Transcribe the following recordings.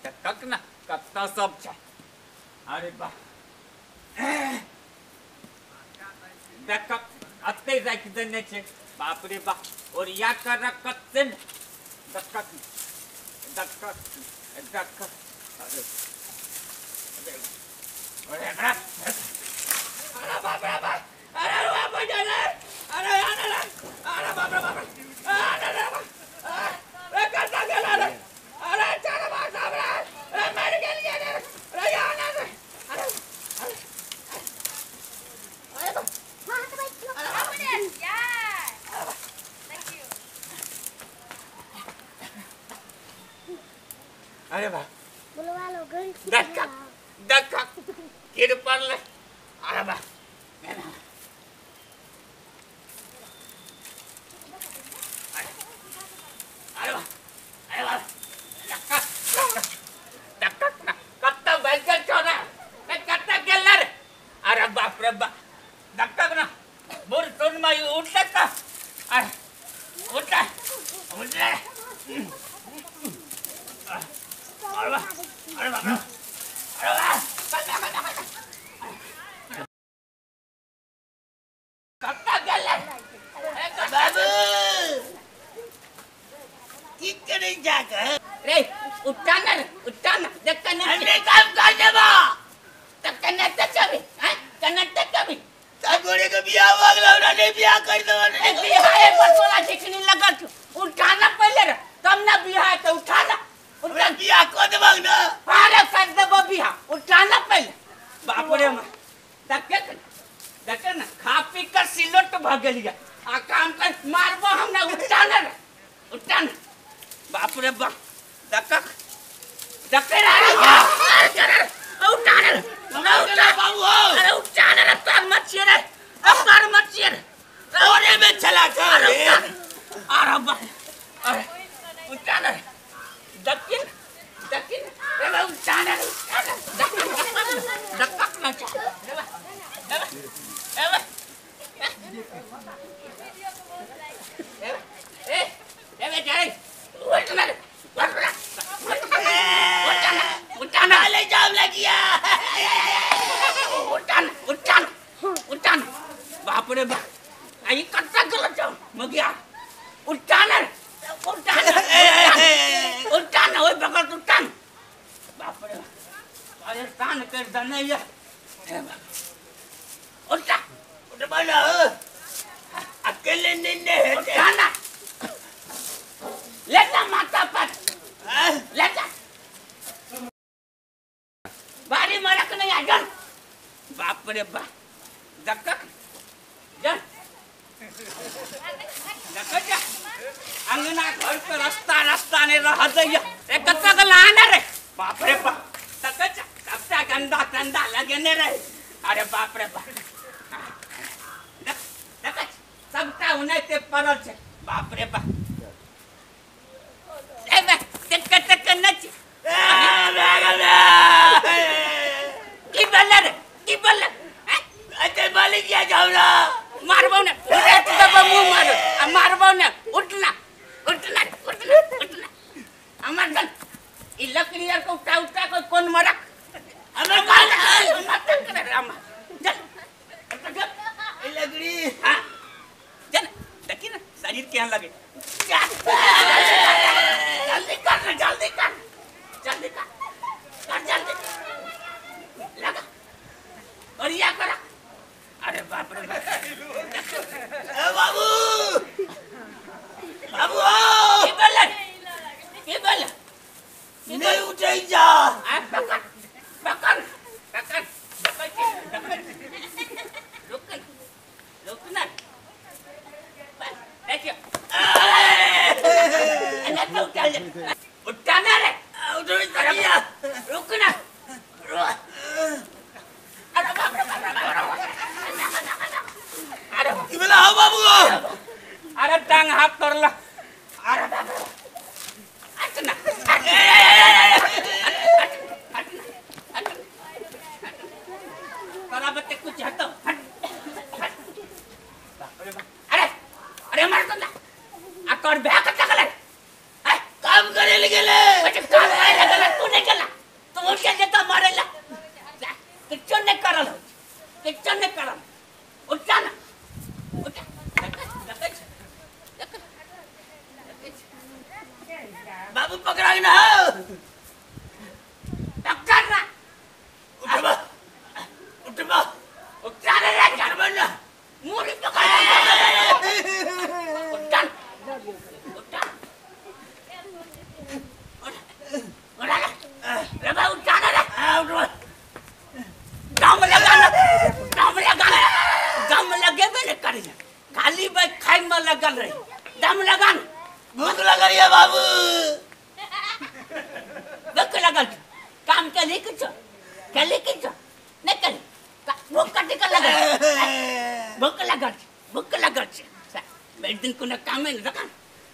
कक ना कत्ता सब छ अरे बा देख अत्ते जाक देने छे बाप रे बा और या कर कत्ते दक दक दक अरे अरे बाप रे बा अरे बाप जाने अरे अरे बाप रे बाप अरे ए कत्ता गेला रे अरे चार बार साहब रे मर गेल रे अरे याना रे अरे अरे हां तो भाई यार थैंक यू अरे बा बुलवा लो गई दक किर पर ले अरे बा अरे बा कत्ता बैठकर छोड़ा कत्ता गेला रे अरे बाप रे बा धक्का ना बुर सुन में उठता का अरे उठा उठा अरे बाप अरे बाप कत्ता गेला बाबू ठीक करे जाकर रे उठाना देखना हमने काम कर देबा तकने तकबी हैं कने तकबी तगोरे के बियाह वागला ने बियाह कर दो ने बियाह है पटोला दिखने लगा उठाना पहले रे तब ना बियाह तो उठाना उठा बियाह को देबा ना अरे कर देबो बियाह उठाना पहले बाप रे मां देखना खा पी कर सिलोट भागलिया आ काम कर मारबो हम ना उठाना बाप रे बाप दक्का दक्का उठाना बाबू अरे उठाना रे तार मत छेड़े अपार मत छेड़े ओरे में चला कर अरे बा अरे उठाना दक्किन रे उठाना दक्का ना चा ए जाए उठाना ले जाम लगिया उठाना बाप रे बा आई कत्ता गलत जाओ मगिया उठाना ओए बगल उठान बाप रे अरे तान कर दने ये उठा बना अकेले निन्ने उठाना लेता माता पर लेता बारी मरक नहीं आ जन बाप रे बा दक्का जन दक्का जा अंगना घर पे रास्ता ने रह जाइए रे कत्ता का लाना रे बाप रे बा दक्का जा कत्ता गंदा लगने रे अरे बाप रे बा दक्का सबटा उन्हें ते परल छे बाप रे बा ए बे तक नच की बल्ला अते बाली क्या जाऊना मारबो ने उठे तो मुंह मारो आ मारबो ने उठना अमर गन ई लकड़ी को उठा कोई कौन मरक हमें काल मत करे राम चल ई लकड़ी हां चल देखी ना शरीर क्या लगे जल्दी कर लगा बढ़िया करा अरे बाप रे बाबू की बोल नहीं उठे जा पकड़ रुकना देखिए उठाना रे रुकना अरे बाबू अरे टांग हाथ कर ला अरे बाबू हटना करा बते कुछ हटो अरे मार तो ना आ कर बैक तक ले काम करे लगे ले काम करे लगे तू नहीं मुझे देता मारेला किच्चो ने करल किच्चो ने करल उठा ना उठा बाबू पकड़ा ना पकड़ ना उठबा उठबा उठा रे कर बना मुड़ी पकड़ उठा उठा उठा रे बाबू उठा ना उठबा दम लगे बेले करी खाली भाई खाई में लगल रही दम लगन भूख लग रही है बाबू भूख लगल काम के लिए कुछ नहीं करी भूख कटी कर लगल भूख लगल मैं दिन को न काम में रखा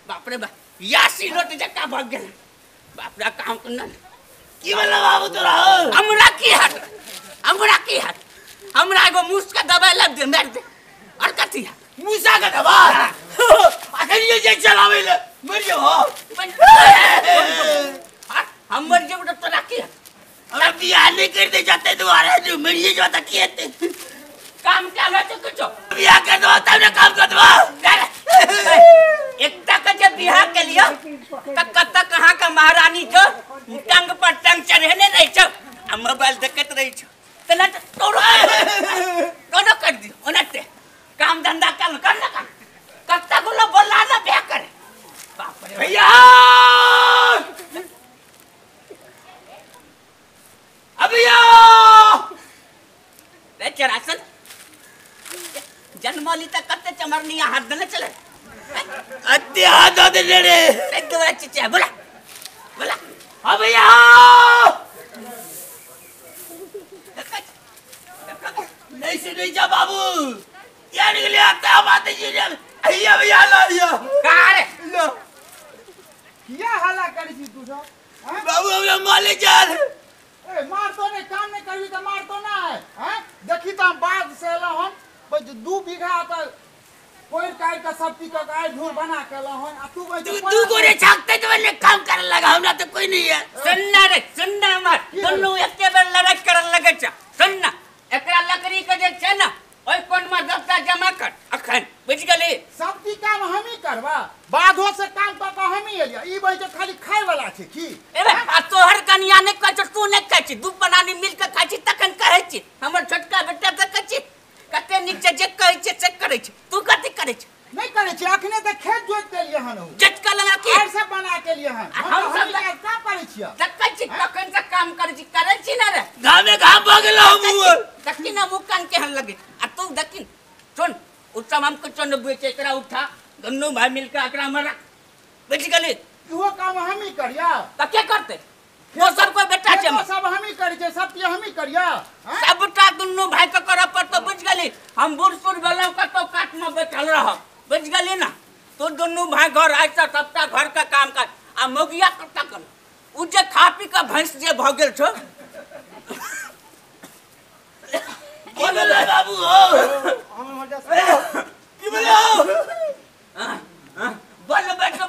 बाप रे बाप यासी लोट जक्का भाग गया बाप रे काम करना की वाला बाबू तोरा हमरा की हाथ हमरा एगो मूस का दवाई लग दे मार दे और कथी है मूसा का दवाई अखन ये जे चलावे ले मरियो हो हम मर जे तो राखी है अब बियाह नहीं कर दे जाते दोबारा जो मरिए जाता किएते काम क्या लो तो कुछ बियाह कर दो तब ना काम कर दो एक तक जब बियाह के लिए तक कहां का महारानी जो टंग पर टंग चढ़ने रही छ मोबाइल देखत रही छ तना तोड़ कर दियो ओनते काम धंधा कर ना कब तक लोग बोला ना ब्याह करे बाप रे भैया अभिया रे चरासन जन्मली तक कते चमरनी हाथ देने चले अत्ते हाथ दे रे एकदम चिचा बोला अभिया नहीं से नहीं जा बाबू क्या निकले आता बात जी रे भैया ला या का रे लो क्या हाला करी छी तू सब हैं बाबू हमरा माले जान ए मार तो नहीं काम नहीं करबी तो मार तो ना है हैं देखी तो हम बाद से ला हम 2 बीघा त कोई काई का सब्जी का गाय ढूर बना के ला हन आ तू गोरे छाकते तो ने काम कर लगा हमरा तो कोई नहीं है सुनना मत दोनों एके बेर लड़ाई कर लगे छ सुनना एकरा लकड़ी के जे छै ना ओइ कोन में दफ्तर जमा कर अखन बुझ गेली सब्जी काम हम ही करबा बाधो से काम तो हम ही एलिया ई भाई तो खाली खाए वाला छै की एबे आ तोहर कनिया ने कह तू ने कह छी दू बनानी मिल के खाइ छी तखन कहै छी हमर छोटका बेटा त कह छी कते नीक से जे कहै छी से करै छी तू कथि करै छी नहीं करे छी अखने त खेत जोत के लिए हन जट का लगा की और सब बना के लिए हन हम सब का करे छी देखै छी तखन से काम करै छी ना रे गामे घाम भ गेलौ मुर देखि ना मुकन केहन लगे आ तू देखि सुन उत्तम हमको चोन बेचे एकरा उठा दोनों भाई मिलकर एकरा में रख बुझ गेली वो काम हम ही करिया त के करते वो सब कोई बेटा छै सब हम ही करी छै सब हम ही करिया सबटा दोनों भाई के करब पर तो बुझ गेली हम बुढ़ भेलौ कतो काट में बैठल रह बुझ गेली ना तो दोनों भाई घर आइ त सबटा घर का काम कर आ मोगिया कता कर उ जे खा पी के भैंस जे भ गेल छ बोले बाबू हो हम मजा की बोलो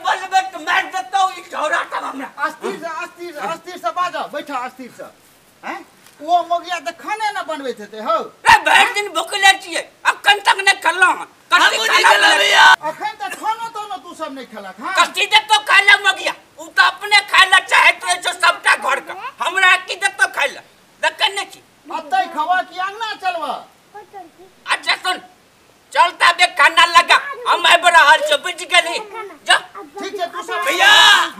बोल बेट मार देतो ई झौरा तब हमरा अस्थिर से बाजा बैठा अस्थिर से हैं वो मोगिया त खाने न बनबैत हेते हो रे भर दिन भूखले छिए अखन तक न खल्ला कथि खाला भैया अखन तक खानो तो न तू सब नहीं खला हां कथि दे तो खाला मोगिया उ त अपने खाला चाहे तो जो सबटा घर का हमरा की दे तो खाला दकन न छी अतै खवा की अंगना चलवा अच्छा सुन चलता बे खाना लगा हम आइ बड़ा हाल से बुझ गेली जा ठीक है तू सब भैया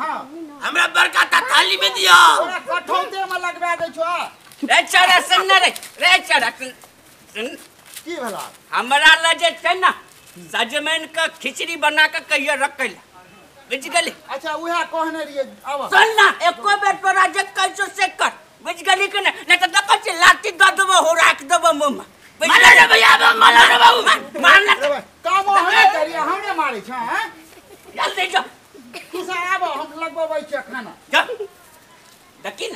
हां हमरा बड़का थाली में दियो ओरा कठौते में लगवा दे छो रे चढ़ा सुन रे चढ़ा सुन की भला हमरा ल जे छै ना सजमैन का खिचड़ी बना के कहियो रखै ले बुझ गेली अच्छा उहा कहने रिए आवा सुन ना एको बेर तोरा जे कैसो से कर बुझ गेली कि नहीं तो देखै छी लाठी द देबो हो राख देबो मुंह में माला रे भैया माला रे बाबू मारना काम हमे करिया हमरे मारै छ हैं जल्दी जो तू सब आबो हम लगबै छ खाना जा देखी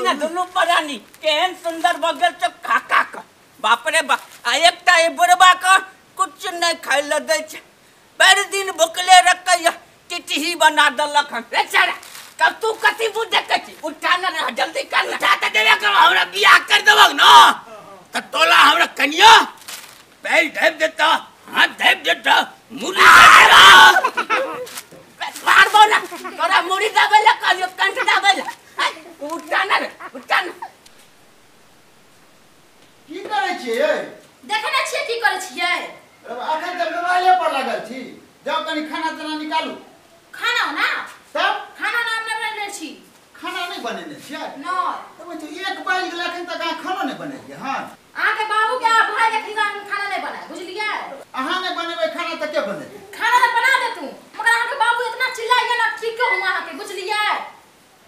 ना दोनों परानी केहन सुंदर बगल से खाका का बाप रे बाप आ एकटा ए बुढ़बा का कुछ नहीं खाइ ल दै छै भरि दिन भुखले रखैया टिटही बना देलक रे छड़ा कब तू कथि बुझ देखै छी उठा ना रे जल्दी कर ना तो तोला हमरा कनिया पैर ढेप देता, हाथ ढेप देता, मुड़ी मार दो ना, तोरा मुड़ी दाबेला कहियो कंठ दाबेला, उठा ना रे, उठा ना। की करे छियै? देखने छियै की करे छियै? अखन तक मोबाइले पर लागल छी। जाओ कनी खाना तना निकालू। खाना हो ना? तब खाना नाम ने बनेने छी। खाना नहीं बनेने छियै? नहीं। तब तो एक बाइल गेल अखन तक अहाँ खाना नहीं बनेलियै हन। अहाँ के बाबू के भाई के खिजा खाना नहीं बनाए, बुझलियै? अहाँ नहीं बनेबै खाना त के बनेतै? खाना तो बना दे तू, मगर अहाँ के बाबू इतना चिल्लाइए ना ठीक के हुआ अहाँ के, बुझलियै?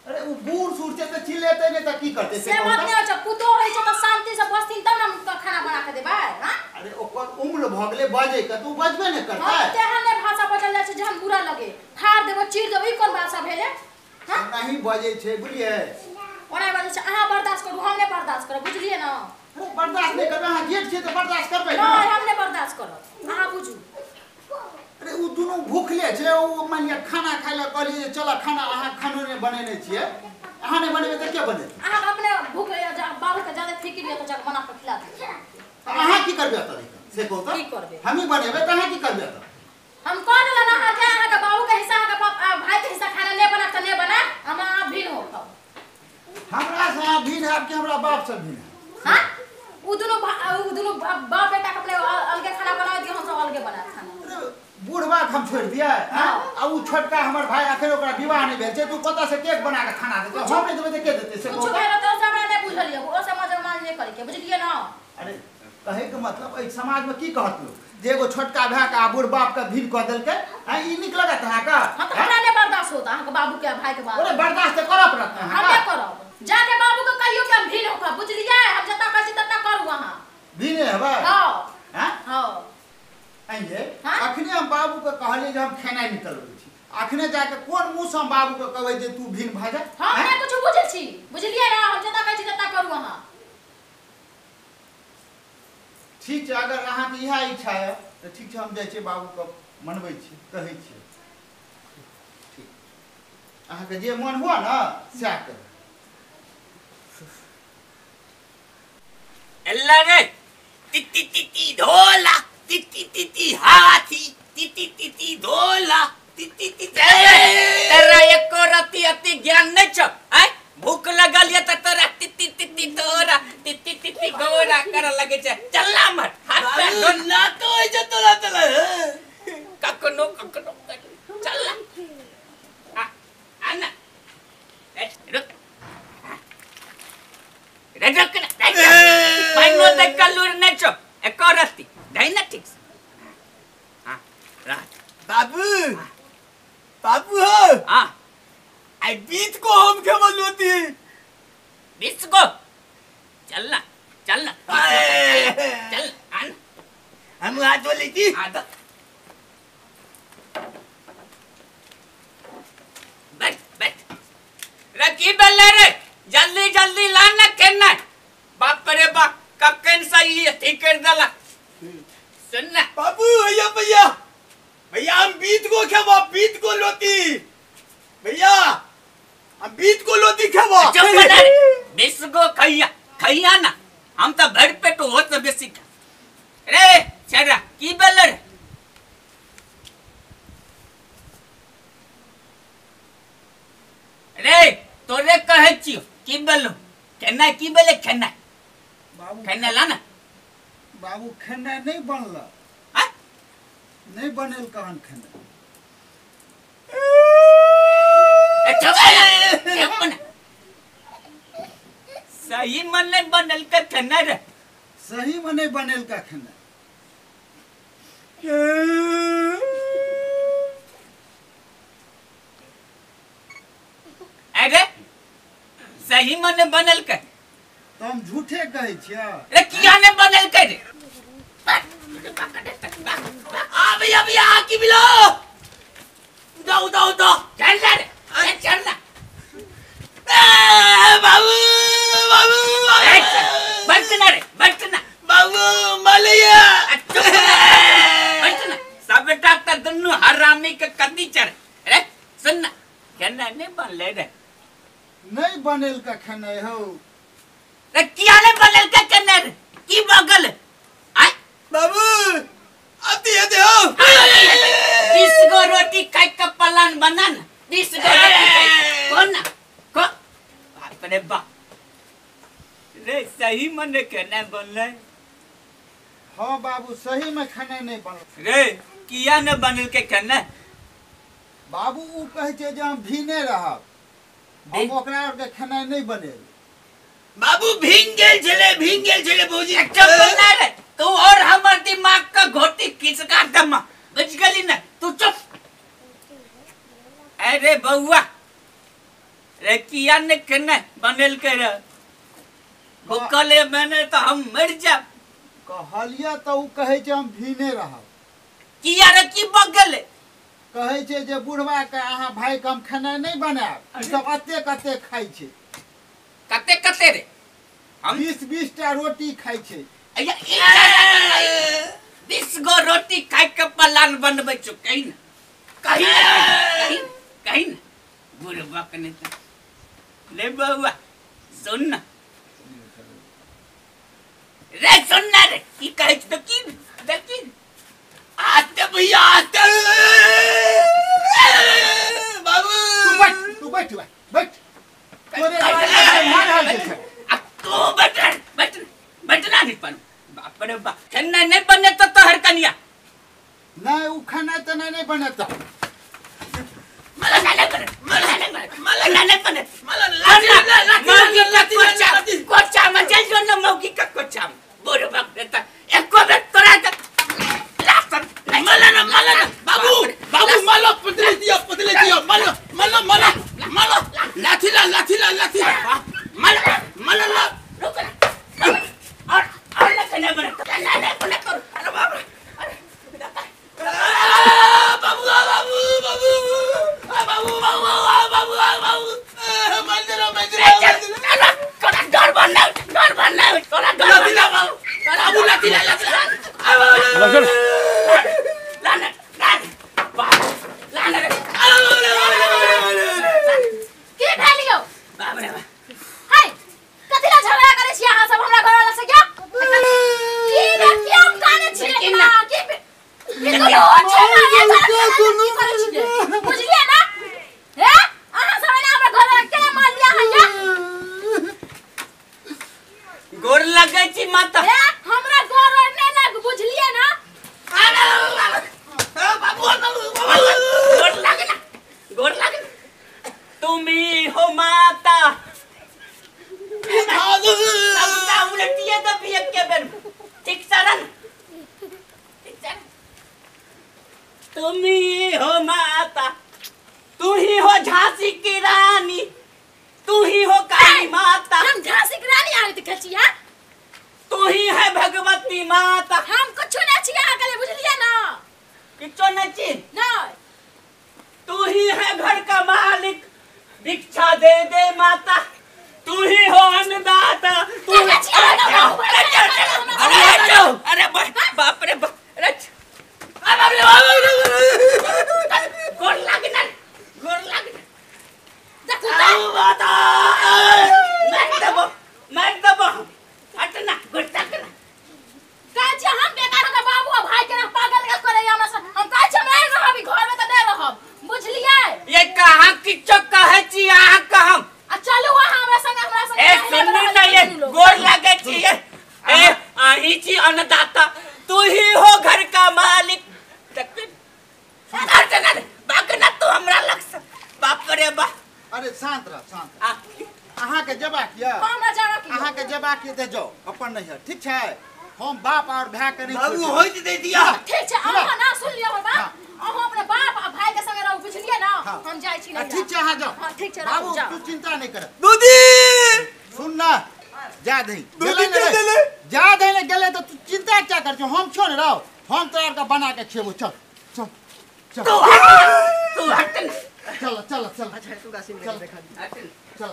अरे वो बूढ़ सूढ़ से त चिल्लेतै नहीं त की करतै से बात नहीं होय छ, पुतो होय छ त शांति से बसथिन तब ना हम खाना बना के देबै, हां? अरे ओकर उम्र भ गेलै बाजै के, तू बजबे नहीं करतै। हम तेहन ने भाषा बजल जाय छै जे हम बुरा लगे, फाड़ देबो चीर देबो, ई कोन भाषा भेले? हां? नहीं बजै छै, बुझलियै? ओना बाजै छै, अहाँ बर्दाश्त करू, हम नहीं बर्दाश्त करब, बुझलियै ना? अरे बर्दाश्त नहीं करबै, अहाँ जेठ छियै त बर्दाश्त करबै ना। नहीं, हम नहीं बर्दाश्त करब, अहाँ बुझू। अरे वो दोनों भूखले छै, वो मान लिया खाना खाय ला कहली जे चल खाना अहाँ खानो नहीं बनेने छियै। अहाँ नहीं बनेबै त के बनेतै? अहाँ अपने भूख बाबू के ज्यादा फिक्र लिया तो जाके बना के खिला दे। अहाँ की करबै त से कहू त? की करबै? हम ही बनेबै त अहाँ की करबै त? हम कह देला ना अहाँ के बाबू के हिस्सा अहाँ के भाई के हिस्सा खाना नहीं बना त नहीं बना, हम आप भी हो खाओ। हमरा से अहाँ भिन हैब कि हमरा बाप से भिन हैब? हां? उ दोनों बाप बेटा के अपने अलगे खाना बनावे दियो, हम सब अलगे बनाए खाना। अरे बूढ़बा के हम छोड़ दिया हां? आ उ छोटका हमर भाई अखन ओकरा विवाह नहीं भेल छै, तू कतऽ से केक बना के खाना देतै? हम नहीं देबै त के देतै से कुछ कहू त? भेल त हमरा नहीं बुझलिए, ओ समझ मान नहीं करे के, बुझलिए ना? अरे कहे के मतलब ए समाज में की कहत लोग जे एगो छोटका भाई के बूढ़ बाप के भिन कह देलकै, आ ई निक लगत अहाँ का? हम तो हमरा नहीं बर्दाश्त होता अहाँ के बाबू के भाई के बात। अरे बर्दाश्त करब पड़त हम अहाँ नहीं का? करब, जाके बाबू के कहियो के हम भिन होखा, बुझलिए? हम जता कहै छी तता करू अहाँ। भिने हेबै? हां हैं? हां। आइए हाँ? अखने हम बाबू के कहलिए जे हम खेनाइ निकलबै छी, अखने जाके कोन मुंह से हम बाबू के कहबै जे तू भिन भऽ जा? हम नहीं कुछ बुझै छी, बुझलिए ना? हम जता कहै छी तता करू अहाँ। ठीक छै, अगर अहाँ के इहा इच्छा है तो ठीक छै, हम जाइ छी बाबू के मनबै छी, कहै छी। ठीक अहाँ के जे मन हुआ ना सएह कर। अल्लाह रे टिटी टिटी ढोला टिटी टिटी हाथी टिटी टिटी ढोला टिटी टिटी तेरा एको रति अति ज्ञान नहीं छ हैं? भूख लगल ये त तोरा टिटी टिटी ढोला टिटी टिटी घोड़ा कर लगे छ। चलना मत हाथ पे ढोल ना तो होय छ तोरा चल कखनो कखनो चलना आना रुक रुक ना पाइनो दे कलूर नहीं छ एको रति ढाइना ठीक से हां रात बाबू बाबू हो हां आई बीत को हम के बोलती डिस्को चलना चलना चल आन हम हाथ बोली थी आदत बैठ बैठ रखी बल्ले रे जल्दी जल्दी लाना केना बाप रे बाप ककन सही ठीक कर दला सुनना बाबू भैया भैया भैया हम बीत को खेबा बीत को लोती भैया हम बीत को लोती खेबा चुप बना रे बिस्को खैया खैया ना हम तो भर पेट होत बेसी रे छरा की बल्ले रे रे तोरे कहे छियो की बोलो केना की बोले खेना बाबू खेना लाना बाबू खेनाइ नहीं बनल, हां नहीं बनेल कहन खेनाइ। चुप ना सही मन नहीं बनल का खेना रे सही में नहीं बनेल का खेनाइ। अरे सही मन नहीं बनल का तो हम झूठे कहै छियै? रे किया ने बनल का रे आ भैया भैया की मिलो दो दो दो चल रे चलना बाबू बाबू बचना रे बचना बाबू मलिया बचना सब डॉक्टर दोनों हरामी के कदी चढ़ रे सुनना कहना नहीं बनले रे नहीं बनेल का खेनाइ हो। रे किया ने बनल के कन्नर की बगल आय बाबू आती है दे हो 20 गो रोटी खाई के पलान बनन 20 गो रोटी कौन ना को बाप रे बाप रे सही मन के न बनले हाँ बाबू सही में खाना नहीं बनल रे किया ने बनल के कन्ने बाबू उ कहे छे जे हम भीने रहब हम ओकरा और के खाना नहीं बनेल बाबू भींग गेल छले भौजी चुप ना रे तू और हमर दिमाग का घोटी किसका दम बच गली ना तू चुप अरे बउआ रे किया ने कन्ने बनल के रे भूखले मैंने तो हम मर जा कहलिया तो उ कहे छे हम भीने रहब किया रे की बगल कहे छे जे बुढ़वा के अहाँ भाई के हम खाना नहीं बनाब ई सब अते कते खाई छे कते कते रे हम 20 टा रोटी खाई छे अया 20 गो रोटी खाई के पलान बनबै छु कहीं ना बुढ़वा कने ले बउआ सुन ना रे सुन ना रे की कहै छ देखी आते भैया आते बाबू तू बैठ तोरे मार हाल छे तू बैठना नहीं पान बाप रे बाप खाना नहीं बने तो हर कनिया नहीं उ खाना तो नहीं बने तो मला नहीं बने कोचा मचल जो न मौकी का कोचा बोरे बाप रे ता एको बेर तोरा का मला ना बाबू मालो पतले दियो मालो लाठी मला रुक ना और ना बने तो अरे बाप गोर लगे छी माता हमरा गोर नहीं लग बुझलिए ना गोर लगे तुम ही हो माता उलटिए तो भी के बेर ठीक सरन तुम ही हो माता तू ही हो झांसी की रानी तू ही हो काली माता हम झांसी की रानी आ गई कचिया तू ही है भगवती माता हम कुछ ना छिया आके बुझलिए ना किछो न छी नहीं तू ही है घर का मालिक भिक्षा दे दे माता तू ही हो अन्नदाता तू अरे बाप रे बाप गोर लगना मैं दबो हटना गुस्सा करना काचे हम बेकार का बाबू और भाई के ना पागल का करे हमरा से हम काचे नहीं रहब घर में तो नहीं रहब बुझलिए ये कहां किछो कहे छी आहा कहम आ चलू वहां हमरा संग ए सुननी ना ये गोर लगे छी ए आही छी अन्नदाता तू ही हो घर का मालिक बाकना तो हमरा लक्ष्य बाप रे बाप अरे शांत रह अहाँ के जबाक या हमरा जाना की अहाँ के जबाक ये दे जाओ अपन नहीं है ठीक है हम बाप और भाई के नहीं बाबू होइत दे दिया ठीक है अहाँ ना सुन लियो हमर बात अहाँ अपने बाप आ भाई के संग रहू बुझलिए ना हम जाय छी नहीं ठीक है अहाँ जाओ हां ठीक है बाबू जाओ तू चिंता नहीं कर दूधी सुन ना जा दे दूधी दे जा दे ने गेले तो तू चिंता क्या कर छो हम छोड़ रहो हम तोरा का बना के खेबो चल तू हट चल अच्छा तू गासी में देखा दी चल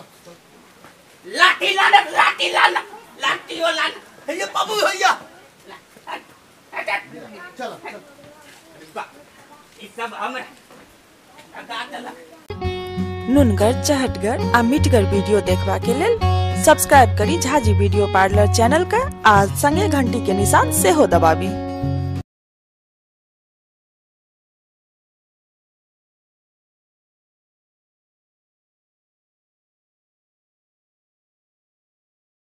लाठी लाना लाठी हो लाना ये बाबू भैया चल ई सब हमरा नुनगर, चहटगर आ मीठगर वीडियो देखबा के लेल सब्सक्राइब करी झाजी वीडियो पार्लर चैनल का आज संगे घंटी के निशान से हो दबाबी।